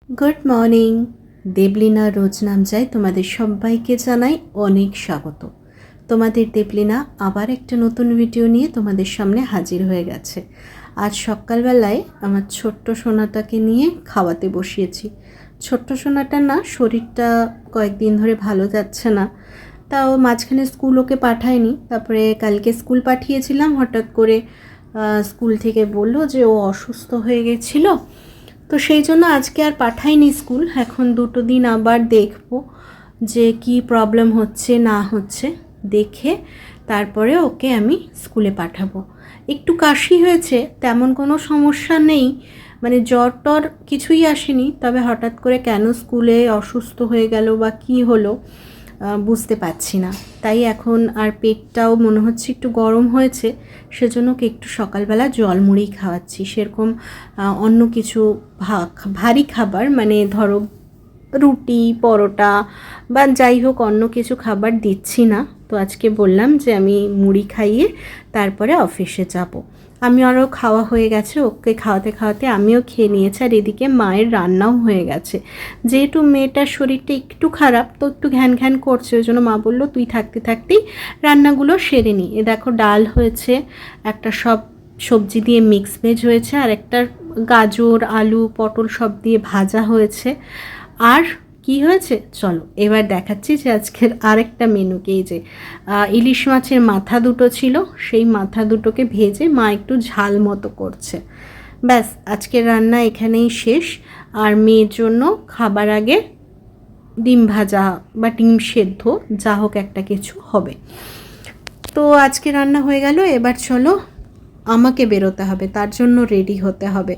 Good morning. Deblina রোজ নাম যায় তোমাদের সবাইকে জানাই অনেক স্বাগত। তোমাদের দেবলিনা আবার একটা নতুন ভিডিও নিয়ে তোমাদের সামনে হাজির হয়ে গেছে। আজ সকালবেলায় আমার ছোট্ট সোনাটাকে নিয়ে খাওয়াতে বসিয়েছি। ছোট্ট সোনাটার না শরীরটা কয়েকদিন ধরে ভালো যাচ্ছে না, তাও মাঝখানে স্কুল ওকে পাঠায়নি। তারপরে কালকে স্কুল পাঠিয়েছিলাম, হঠাৎ করে স্কুল থেকে বললো যে ও অসুস্থ হয়ে গেছিলো, তো সেই জন্য আজকে আর পাঠাইনি স্কুল। এখন 2 দিন আবার দেখব যে কি প্রবলেম হচ্ছে না হচ্ছে, দেখে তারপরে ওকে আমি স্কুলে পাঠাবো। একটু কাশি হয়েছে, তেমন কোনো সমস্যা নেই, মানে জ্বর টর কিছুই আসেনি। তবে হঠাৎ করে কেন স্কুলে অসুস্থ হয়ে গেল বা কি হলো বুঝতে পারছি না। তাই এখন আর পেটটাও মনে হচ্ছে একটু গরম হয়েছে, সেজন্য ওকে একটু সকালবেলা জল মুড়ি খাওয়াচ্ছি। সেরকম অন্য কিছু ভারী খাবার, মানে ধরো রুটি পরোটা বা যাই হোক অন্য কিছু খাবার দিচ্ছি না। তো আজকে বললাম যে আমি মুড়ি খাইয়ে তারপরে অফিসে যাব। আমি আরও খাওয়া হয়ে গেছে, ওকে খাওয়াতে খাওয়াতে আমিও খেয়ে নিয়েছি। আর এদিকে মায়ের রান্নাও হয়ে গেছে। যেহেতু মেয়েটার শরীরটা একটু খারাপ, তো একটু ঘ্যান ঘ্যান করছে, ওই জন্য মা বললো তুই থাকতে থাকতেই রান্নাগুলো সেরে নি। এ দেখো ডাল হয়েছে, একটা সব সবজি দিয়ে মিক্স ভেজ হয়েছে, আর একটা গাজর আলু পটল সব দিয়ে ভাজা হয়েছে। আর কি হয়েছে চলো এবার দেখাচ্ছি যে আজকের আরেকটা মেনুকে। এই যে ইলিশ মাছের মাথা দুটো ছিল, সেই মাথা দুটোকে ভেজে মা একটু ঝাল মতো করছে। ব্যাস আজকের রান্না এখানেই শেষ। আর মেয়ের জন্য খাবার আগে ডিম ভাজা বা ডিম সেদ্ধ যা হোক একটা কিছু হবে। তো আজকে রান্না হয়ে গেল, এবার চলো আমাকে বেরোতে হবে, তার জন্য রেডি হতে হবে।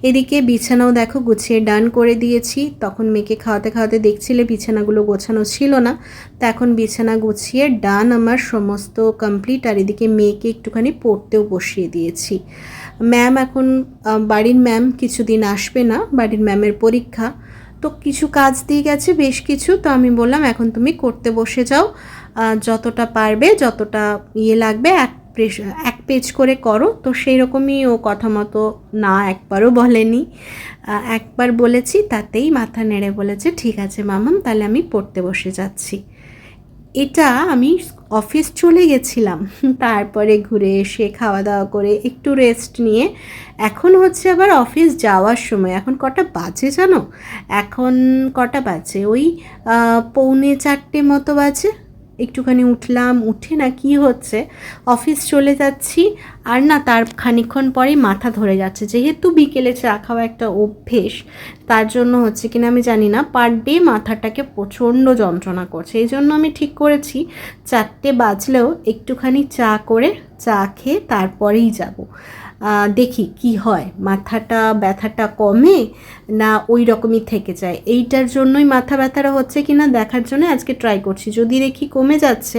এদিকে বিছানাও দেখো গুছিয়ে ডান করে দিয়েছি। তখন মেয়েকে খাওয়াতে খাওয়াতে দেখছিলে বিছানাগুলো গোছানো ছিল না, তো এখন বিছানা গুছিয়ে ডান আমার সমস্ত কমপ্লিট। আর এদিকে মেয়েকে একটুখানি পড়তেও বসিয়ে দিয়েছি। ম্যাম এখন বাড়ির ম্যাম কিছুদিন আসবে না, বাড়ির ম্যামের পরীক্ষা, তো কিছু কাজ দিয়ে গেছে বেশ কিছু। তো আমি বললাম এখন তুমি করতে বসে যাও, যতটা পারবে যতটা লাগবে এক পেজ করে করো। তো সেই রকমই ও কথা মতো না একবারও বলেনি, একবার বলেছি তাতেই মাথা নেড়ে বলেছে ঠিক আছে মামাম, তাহলে আমি পড়তে বসে যাচ্ছি। এটা আমি অফিস চলে গেছিলাম, তারপরে ঘুরে এসে খাওয়া দাওয়া করে একটু রেস্ট নিয়ে এখন হচ্ছে আবার অফিস যাওয়ার সময়। এখন কটা বাজে জানো? এখন কটা বাজে ওই 3:45 মতো বাজে। একটুখানি উঠলাম, উঠে না কি হচ্ছে অফিস চলে যাচ্ছি, আর না তার খানিকক্ষণ পরেই মাথা ধরে যাচ্ছে। যেহেতু বিকেলে চা খাওয়া একটা অভ্যেস, তার জন্য হচ্ছে কিনা আমি জানি না, পার ডে মাথাটাকে প্রচণ্ড যন্ত্রণা করছে। এই জন্য আমি ঠিক করেছি 4টে বাজলেও একটুখানি চা করে চা খেয়ে তারপরেই যাব। দেখি কি হয়, মাথাটা ব্যথাটা কমে না ওই রকমই থেকে যায়। এইটার জন্যই মাথা ব্যথাটা হচ্ছে কি না দেখার জন্য আজকে ট্রাই করছি। যদি দেখি কমে যাচ্ছে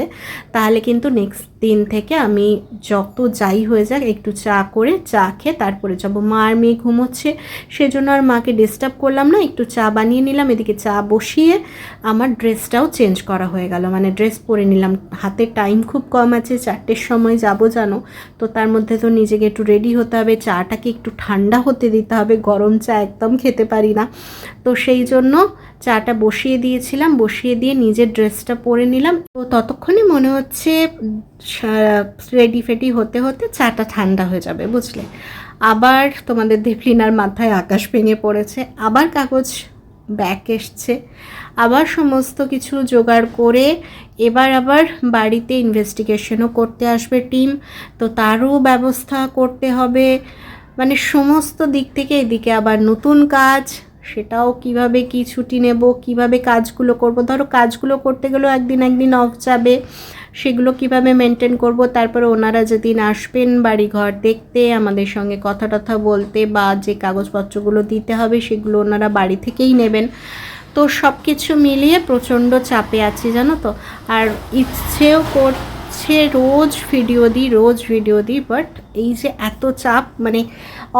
তাহলে কিন্তু নেক্সট দিন থেকে আমি যত যাই হয়ে যাক একটু চা করে চা খেয়ে তারপরে যাব। মা আর মেয়ে ঘুমোচ্ছে, সেজন্য আর মাকে ডিস্টার্ব করলাম না, একটু চা বানিয়ে নিলাম। এদিকে চা বসিয়ে আমার ড্রেসটাও চেঞ্জ করা হয়ে গেল, মানে ড্রেস পরে নিলাম। হাতে টাইম খুব কম আছে, 4টের সময় যাব জানো, তো তার মধ্যে তো নিজেকে একটু রেডি হতে হবে, চাটাকে একটু ঠান্ডা হতে দিতে হবে, গরম চা একদম খেতে পারি না। তো সেই জন্য চাটা বসিয়ে দিয়েছিলাম, বসিয়ে দিয়ে নিজের ড্রেসটা পরে নিলাম। তো ততক্ষণে মনে হচ্ছে রেডি ফেডি হতে হতে চাটা ঠান্ডা হয়ে যাবে, বুঝলে। আবার তোমাদের দেবলিনার মাথায় আকাশ ভেঙে পড়েছে, আবার কাগজ ব্যাগ এসছে, আবার সমস্ত কিছু জোগাড় করে এবার আবার বাড়িতে ইনভেস্টিগেশনও করতে আসবে টিম, তো তারও ব্যবস্থা করতে হবে। মানে সমস্ত দিক থেকে এদিকে আবার নতুন কাজ, সেটাও কিভাবে কি ছুটি নেব, কিভাবে কাজগুলো করব। ধরো কাজগুলো করতে গেলেও একদিন অফ যাবে, সেগুলো কিভাবে মেনটেন করব। তারপরে ওনারা যেদিন আসবেন বাড়িঘর দেখতে, আমাদের সঙ্গে কথা টথা বলতে, বা যে কাগজপত্রগুলো দিতে হবে সেগুলো ওনারা বাড়ি থেকেই নেবেন। তো সব কিছু মিলিয়ে প্রচণ্ড চাপে আছি জানো তো। আর ইচ্ছেও করছে রোজ ভিডিও দিই, বাট এই যে এত চাপ, মানে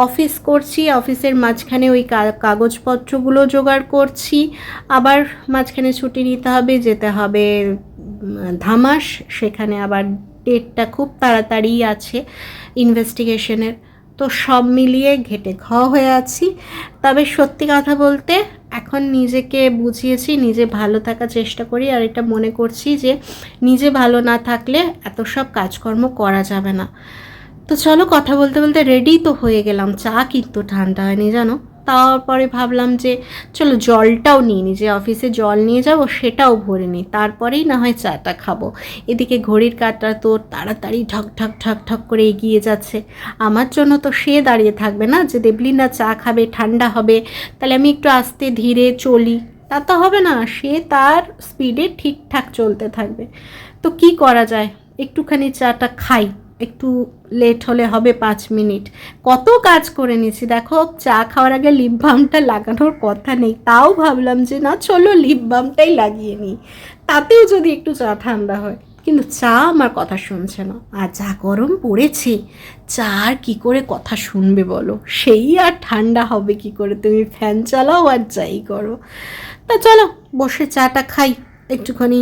অফিস করছি, অফিসের মাঝখানে ওই কাগজপত্রগুলো জোগাড় করছি, আবার মাঝখানে ছুটি নিতে হবে, যেতে হবে ধামাস, সেখানে আবার ডেটটা খুব তাড়াতাড়ি আছে ইনভেস্টিগেশনের। তো সব মিলিয়ে ঘেটে খাওয়া হয়ে আছি। তবে সত্যি কথা বলতে এখন নিজেকে বুঝিয়েছি, নিজে ভালো থাকার চেষ্টা করি, আর এটা মনে করছি যে নিজে ভালো না থাকলে এত সব কাজকর্ম করা যাবে না। তো চলো, কথা বলতে বলতে রেডি তো হয়ে গেলাম। চা কিন্তু ঠান্ডা হয়নি জানো। তারপরে ভাবলাম যে চলো জলটাও নিয়ে নিই, যে অফিসে জল নিয়ে যাব সেটাও ভরে নিই, তারপরেই না হয় চাটা খাবো। এদিকে ঘড়ির কাঁটা তো তাড়াতাড়ি ঠক ঠক ঠক ঠক করে এগিয়ে যাচ্ছে। আমার জন্য তো সে দাঁড়িয়ে থাকবে না যে দেবলিনা চা খাবে, ঠান্ডা হবে, তাহলে আমি একটু আস্তে ধীরে চলি, তা তো হবে না। সে তার স্পিডে ঠিকঠাক চলতে থাকবে। তো কি করা যায়, একটুখানি চাটা খাই, একটু লেট হলে হবে 5 মিনিট। কত কাজ করে নিয়েছি দেখো। চা খাওয়ার আগে লিপ বামটা লাগানোর কথা নেই, তাও ভাবলাম যে না চলো লিপ বামটাই লাগিয়ে নিই, তাতেও যদি একটু চা ঠান্ডা হয়। কিন্তু চা আমার কথা শুনছে না, আর যা গরম পড়েছে চা আর কী করে কথা শুনবে বলো, সেই আর ঠান্ডা হবে কি করে, তুমি ফ্যান চালাও আর যাই করো। তা চলো বসে চাটা খাই, একটুখানি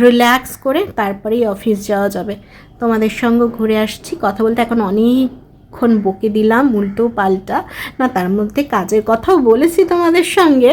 রিল্যাক্স করে তারপরেই অফিস যাওয়া যাবে। তোমাদের সঙ্গে ঘুরে আসছি, কথা বলতে এখন অনেকক্ষণ বকে দিলাম উল্টো পাল্টা, না তার মধ্যে কাজের কথাও বলেছি তোমাদের সঙ্গে।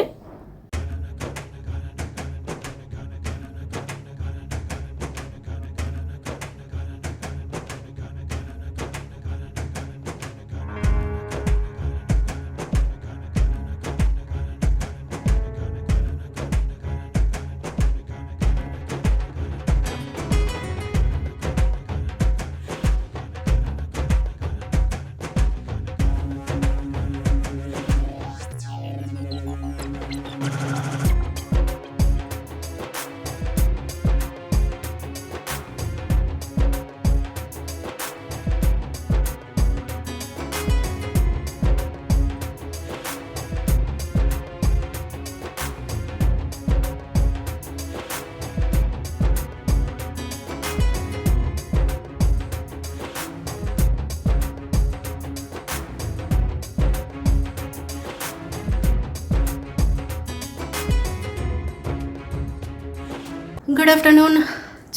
Good afternoon.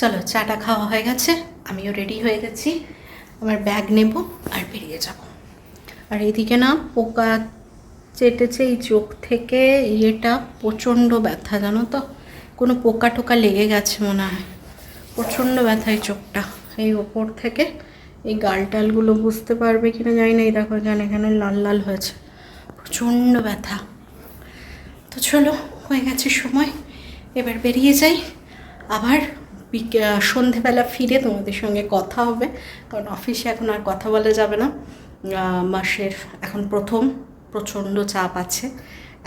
চলো চাটা খাওয়া হয়ে গেছে, আমিও রেডি হয়ে গেছি, আমার ব্যাগ নেব আর বেরিয়ে যাব। আর এদিকে না পোকা চেটেছে এই চোখ থেকে, ইয়েটা প্রচণ্ড ব্যথা জানো তো, কোনো পোকা টোকা লেগে গেছে মনে হয়, প্রচণ্ড ব্যথা এই চোখটা, এই ওপর থেকে এই গালটালগুলো বুঝতে পারবে কিনা জানি না, এই দেখো এখানে লাল লাল হয়েছে, প্রচণ্ড ব্যথা। তো চলো হয়ে গেছে সময়, এবার বেরিয়ে যাই। আবার সন্ধেবেলা ফিরে তোমাদের সঙ্গে কথা হবে, কারণ অফিসে এখন আর কথা বলা যাবে না। মাসের এখন প্রথম প্রচণ্ড চাপ আছে,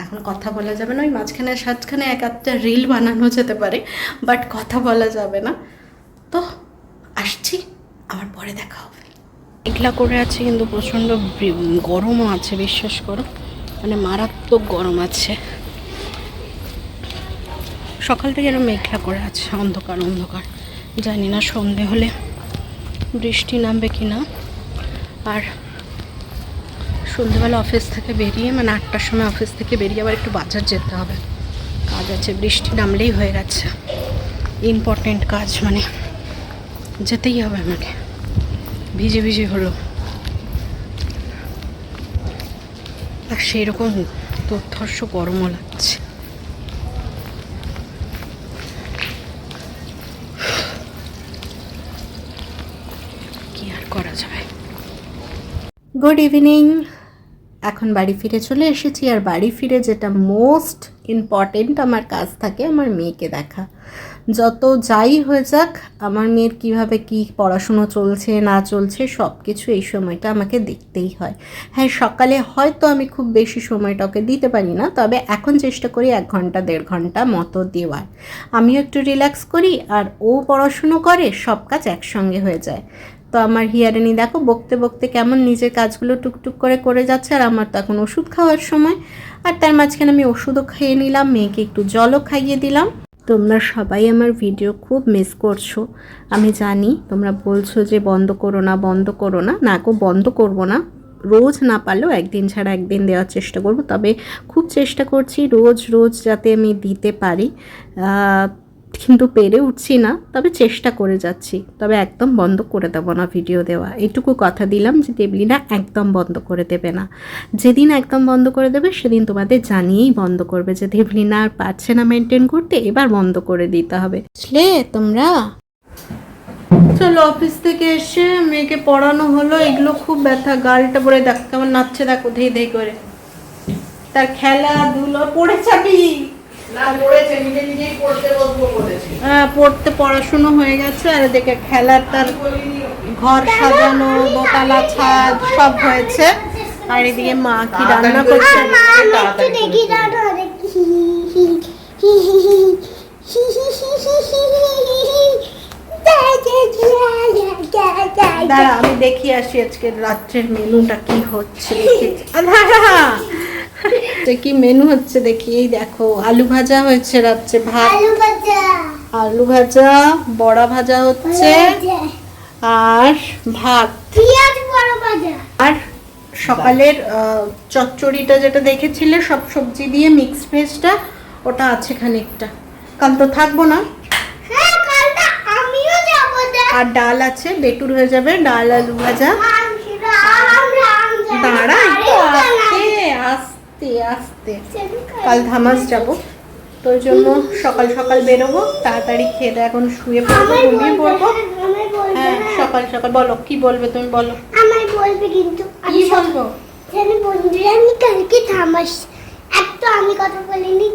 এখন কথা বলা যাবে না। ওই মাঝখানে সাতখানে এক আধটা রিল বানানো যেতে পারে, বাট কথা বলা যাবে না। তো আসছি, আবার পরে দেখা হবে। মেঘলা করে আছে কিন্তু প্রচণ্ড গরমও আছে, বিশ্বাস করো, মানে মারাত্মক গরম আছে। সকাল থেকে যেন মেঘলা করে আছে, অন্ধকার অন্ধকার, জানি না সন্ধে হলে বৃষ্টি নামবে কি না। আর সন্ধ্যেবেলা অফিস থেকে বেরিয়ে, মানে 8টার সময় অফিস থেকে বেরিয়ে আবার একটু বাজার যেতে হবে, কাজ আছে। বৃষ্টি নামলেই হয়ে গেছে, ইম্পর্টেন্ট কাজ, মানে যেতেই হবে আমাকে, ভিজে ভিজে হলো। আর সেই রকম দুর্ধর্ষ গরমও লাগছে। করা যাবে। গুড ইভিনিং, এখন বাড়ি ফিরে চলে এসেছি। আর বাড়ি ফিরে যেটা মোস্ট ইম্পর্টেন্ট আমার কাজ থাকে, আমার মেয়েকে দেখা। যত যাই হয়ে যাক, আমার মেয়ের কিভাবে কি পড়াশুনো চলছে না চলছে সব কিছু এই সময়টা আমাকে দেখতেই হয়। হ্যাঁ, সকালে হয়তো আমি খুব বেশি সময়টা ওকে দিতে পারি না, তবে এখন চেষ্টা করি 1 ঘন্টা 1.5 ঘন্টা মতো দেওয়ার। আমিও একটু রিল্যাক্স করি আর ও পড়াশুনো করে, সব কাজ একসঙ্গে হয়ে যায়। তো আমার হিয়ারিনি দেখো বকতে বকতে কেমন নিজের কাজগুলো টুকটুক করে যাচ্ছে, আর আমার তো এখন ওষুধ খাওয়ার সময়। আর তার মাঝখানে আমি ওষুধও খেয়ে নিলাম, মেয়েকে একটু জলও খাইয়ে দিলাম। তোমরা সবাই আমার ভিডিও খুব মিস করছো, আমি জানি। তোমরা বলছো যে বন্ধ করো না, বন্ধ করো না। না গো, বন্ধ করবো না, রোজ না পারলেও একদিন ছাড়া একদিন দেওয়ার চেষ্টা করব। তবে খুব চেষ্টা করছি রোজ রোজ যাতে আমি দিতে পারি। কিন্তু পেরে উঠছি না, তবে চেষ্টা করে যাচ্ছি। তবে একদম বন্ধ করে দেবো না ভিডিও দেওয়া, এটুকু কথা দিলাম যে দেবলিনা একদম বন্ধ করে দেবে না। যেদিন একদম বন্ধ করে দেবে সেদিন তোমাদের জানিয়েই বন্ধ করবে যে দেবলিনা আর পারছে না মেনটেন করতে, এবার বন্ধ করে দিতে হবে, বুঝলে তোমরা। চলো, অফিস থেকে এসে মেয়েকে পড়ানো হলো, এগুলো খুব ব্যথা, গালটা পরে দেখ কেমন নাচছে, দেখো ধেই ধেই করে। তার খেলাধুলো পড়ে যাবি হ্যাঁ, পড়তে পড়াশুনো হয়ে গেছে। আর এদিকে খেলার তার ঘর সাজানো, দোতলা ছাদ সব হয়েছে। আর এদিকে মা কি রান্না করছে দাঁড়া, আমি দেখি আসি আজকে রাত্রের মেনুটা কি হচ্ছে। কি মেনু হচ্ছে দেখি। এই দেখো, আলু ভাজা হয়েছে রাত্রে, ভাত, আলু ভাজা, বড়া ভাজা হচ্ছে, আর ভাত, আর সকালের চচ্চড়িটা যেটা দেখেছিলে সব সবজি দিয়ে মিক্স ভেজটা, ওটা আছে খানিকটা। কাল তো থাকবো না। আর ডাল আছে, বেটুর হয়ে যাবে ডাল, আলু ভাজা। দাঁড়া আস্তে আস্তে, কাল ধামাস যাবো, তো ওই জন্য সকাল সকাল বেরোবো, তাড়াতাড়ি খেয়ে দেয় এখন শুয়ে পড়বো, ঘুমিয়ে পড়বো। হ্যাঁ, সকাল সকাল বলো, কি বলবে তুমি বলো। আমায় বলবে কিন্তু কি বলবো? বন্ধুরা, আমি কালকে ধামাস, একটু আমি কথা বলিনি।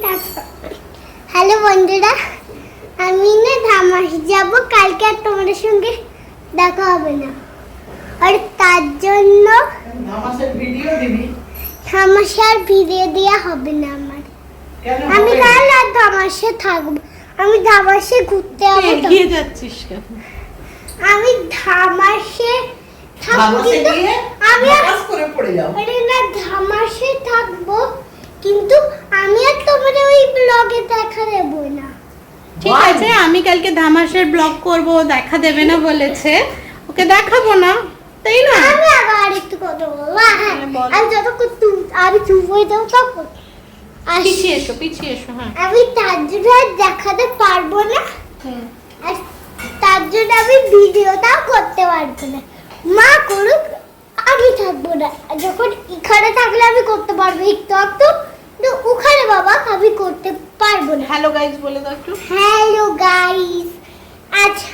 হ্যালো বন্ধুরা, আমি না ধামাস যাব কালকে, আর তোমাদের সঙ্গে দেখা হবে না। আর তার জন্য ধামাসের ভিডিও দিবি? ধামাসের ভিডিও দেওয়া হবে না আমার। আমি কাল আর ধামাসে থাকবো, আমি ধামাসে ঘুরতে যাবো। এগিয়ে যাচ্ছিস কেন? আমি ধামাসে থাকবো, কিন্তু আমি পাস করে পড়ে যাব। আরে না, ধামাসে থাকবো, কিন্তু আমি আর তোমাদের ওই ব্লগে দেখা দেব না। ঠিক আছে, আমি কালকে ধামাসের ব্লগ করব, দেখা দেবে না বলেছে, ওকে দেখাবো না, তাই না? আমি আবার একটু কথা বলবো। আমি যতক্ষণ আমি চুপ হয়ে যাবো তখন পিছিয়ে এসো। হ্যাঁ, আমি তার জন্য দেখাতে পারবো না, আর তার জন্য আমি ভিডিওটাও করতে পারবো না। মা করুক, আমি থাকবো না। যখন এখানে থাকলে আমি করতে পারবো একটু একটু, কিন্তু ওখানে বাবা আমি করতে পারবো না। হ্যালো গাইস বলে দাও একটু। হ্যালো গাইস, আচ্ছা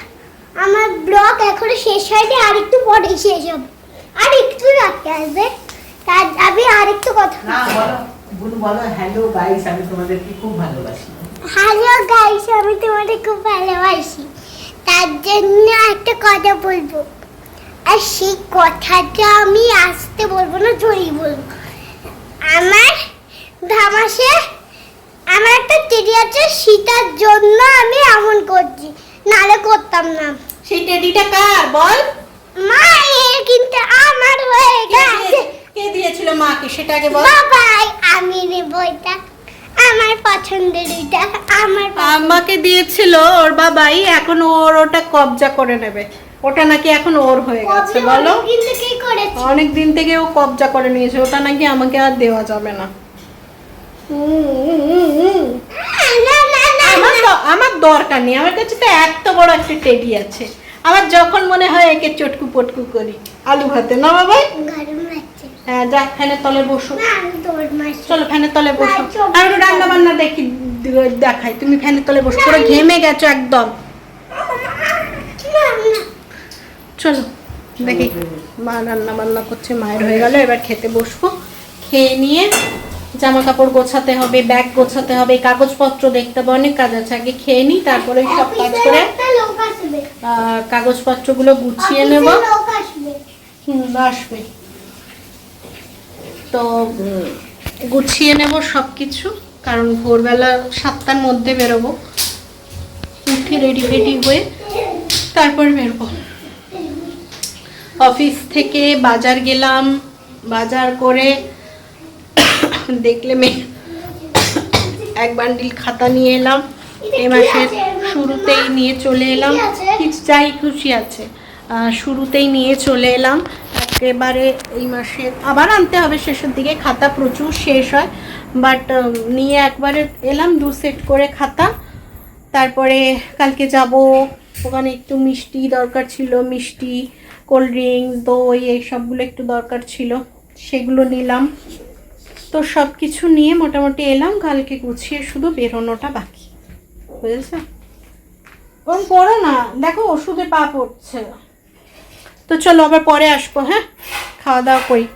আমার ব্লগ এখনো শেষ হয়নি, আর একটু পরে শেষ হবে, আর একটু রাখতে আসবে, তার আমি আর একটু কথা না বলো, বলো হ্যালো গাইস, আমি তোমাদেরকে খুব ভালোবাসি। হ্যালো গাইস, আমি তোমাদের খুব ভালোবাসি। তার জন্য একটা কথা বলবো, আর সেই কথাটা আমি আসতে বলবো না, জড়িয়ে বলবো। আমার ধামাসে আমার একটা টেডি আছে, সেটার জন্য আমি এমন করছি, নালে করতাম না। সেই টেডিটা কার বল? মায়ের, কিন্তু আমার হয়ে গেছে। কে দিয়েছিল মাকে সেটা আগে বল। বাবাই, আমি নেব এটা, আমার পছন্দের এটা, আমার আমাকে দিয়েছিল ওর বাবাই, এখন ওর ওটা কবজা করে নেবে, ওটা নাকি এখন ওর হয়ে গেছে। বলো, কিন্তু কি করেছে? অনেক দিন থেকে ও কবজা করে নিয়েছে, ওটা নাকি আমাকে আর দেওয়া যাবে না। আমার দরকার নেই, আমার কাছে তো এত বড় একটা টেডি আছে, আমার যখন মনে হয় একে চটকু পটকু করি আলু ভাতে, না বাবাই? হ্যাঁ, যা ফ্যানের তলে বসো। চলো ফ্যানের তলে বসো, আর একটু রান্না বান্না দেখাই। তুমি ফ্যানের তলে বসো, পুরো ঘেমে গেছো একদম। চলো দেখি, মা রান্না বান্না করছে, মায়ের হয়ে গেল, এবার খেতে বসবো। খেয়ে নিয়ে জামা কাপড় গোছাতে হবে, ব্যাগ গোছাতে হবে, কাগজপত্র দেখতে হবে, অনেক কাজ আছে। আগে খেয়ে নিই, তারপরে সব কাজ করে কাগজপত্রগুলো গুছিয়ে নেব। আসবে তো গুছিয়ে নেব সব কিছু, কারণ ভোরবেলা 7টার মধ্যে বেরোবো। উঠে রেডি ফেডি হয়ে তারপর বেরোবো। অফিস থেকে বাজার গেলাম, বাজার করে দেখলে এক বান্ডিল খাতা নিয়ে এলাম, এই মাসের শুরুতেই নিয়ে চলে এলাম। কিছু যাই খুশি আছে, শুরুতেই নিয়ে চলে এলাম। একেবারে এই মাসের আবার আনতে হবে শেষের দিকে, খাতা প্রচুর শেষ হয়, বাট নিয়ে একবারে এলাম 2 সেট করে খাতা। তারপরে কালকে যাব, ওখানে একটু মিষ্টি দরকার ছিল, মিষ্টি, কোল্ড ড্রিঙ্কস, দই, এই সবগুলো একটু দরকার ছিল, সেগুলো নিলাম। তো সব কিছু নিয়ে মোটামুটি এলাম, কালকে গুছিয়ে শুধু বেরোনোটা বাকি, বুঝেছো? ওরকম পড়ো না, দেখো ওষুধে পা পড়ছে। তো চলো আবার পরে আসবো, হ্যাঁ, খাওয়া দাওয়া করি।